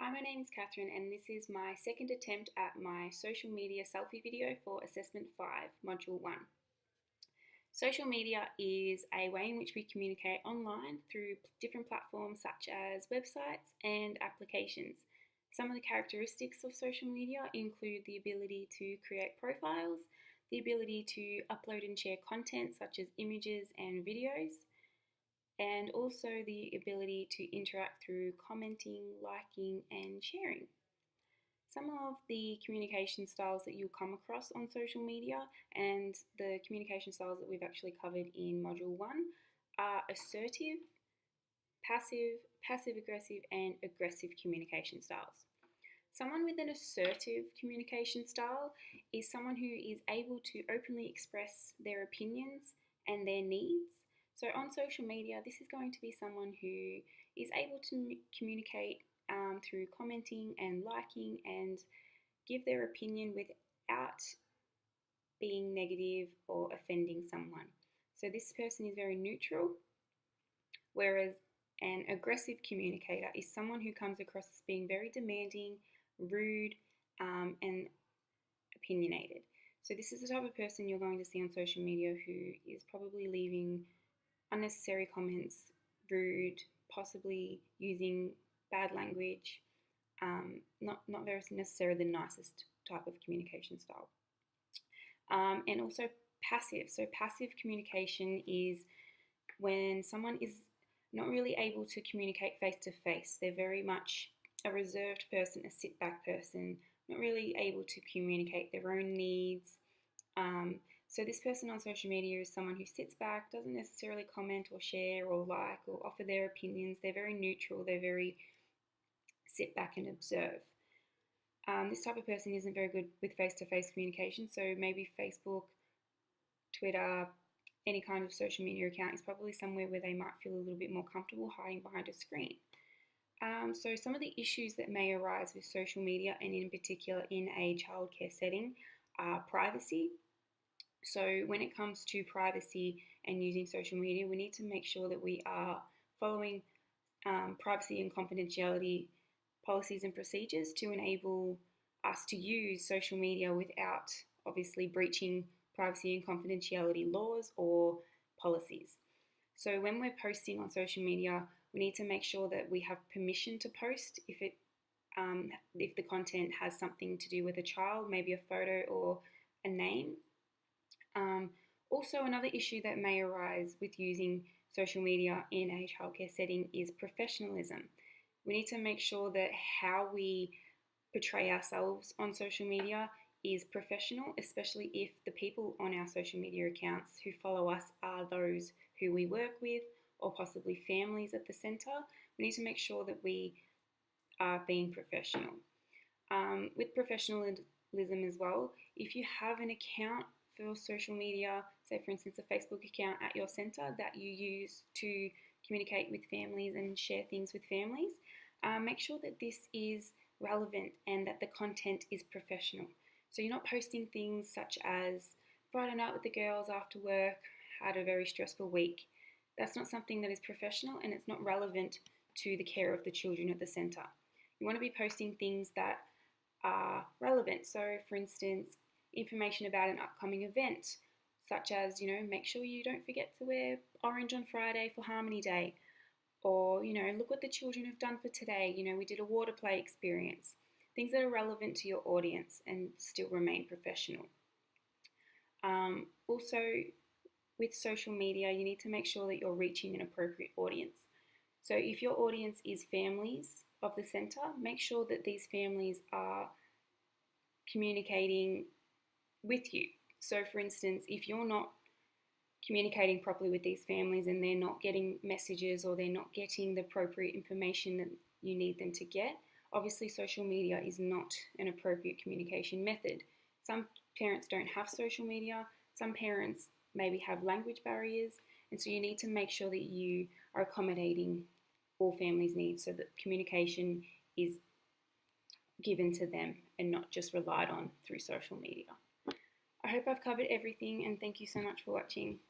Hi, my name is Catherine, and this is my second attempt at my social media selfie video for Assessment 5, Module 1. Social media is a way in which we communicate online through different platforms such as websites and applications. Some of the characteristics of social media include the ability to create profiles, the ability to upload and share content such as images and videos, and also the ability to interact through commenting, liking, and sharing. Some of the communication styles that you'll come across on social media and the communication styles that we've actually covered in Module 1 are assertive, passive aggressive, and aggressive communication styles. Someone with an assertive communication style is someone who is able to openly express their opinions and their needs. So on social media, this is going to be someone who is able to communicate through commenting and liking and give their opinion without being negative or offending someone. So this person is very neutral, whereas an aggressive communicator is someone who comes across as being very demanding, rude, and opinionated. So this is the type of person you're going to see on social media who is probably leaving unnecessary comments, rude, possibly using bad language, not very necessarily the nicest type of communication style. And also passive. So passive communication is when someone is not really able to communicate face to face. They're very much a reserved person, a sit back person, not really able to communicate their own needs. So this person on social media is someone who sits back, doesn't necessarily comment or share or like or offer their opinions. They're very neutral. They're very sit back and observe. This type of person isn't very good with face-to-face communication, so maybe Facebook, Twitter, any kind of social media account is probably somewhere where they might feel a little bit more comfortable hiding behind a screen. So some of the issues that may arise with social media, and in particular in a childcare setting, are privacy. So when it comes to privacy and using social media, we need to make sure that we are following privacy and confidentiality policies and procedures to enable us to use social media without obviously breaching privacy and confidentiality laws or policies. So when we're posting on social media, we need to make sure that we have permission to post if the content has something to do with a child, maybe a photo or a name. Also, another issue that may arise with using social media in a childcare setting is professionalism. We need to make sure that how we portray ourselves on social media is professional, especially if the people on our social media accounts who follow us are those who we work with or possibly families at the centre. We need to make sure that we are being professional. With professionalism as well, if you have an account for social media, say for instance a Facebook account at your centre that you use to communicate with families and share things with families, make sure that this is relevant and that the content is professional. So you're not posting things such as Friday night with the girls after work, had a very stressful week. That's not something that is professional and it's not relevant to the care of the children at the centre. You want to be posting things that are relevant. So for instance, information about an upcoming event, such as, make sure you don't forget to wear orange on Friday for Harmony Day. Or, look what the children have done for today. We did a water play experience. Things that are relevant to your audience and still remain professional. Also, with social media, you need to make sure that you're reaching an appropriate audience. So if your audience is families of the centre, make sure that these families are communicating with you. So for instance, if you're not communicating properly with these families and they're not getting messages or they're not getting the appropriate information that you need them to get, obviously social media is not an appropriate communication method. Some parents don't have social media, some parents maybe have language barriers, and so you need to make sure that you are accommodating all families' needs so that communication is given to them and not just relied on through social media. I hope I've covered everything and thank you so much for watching.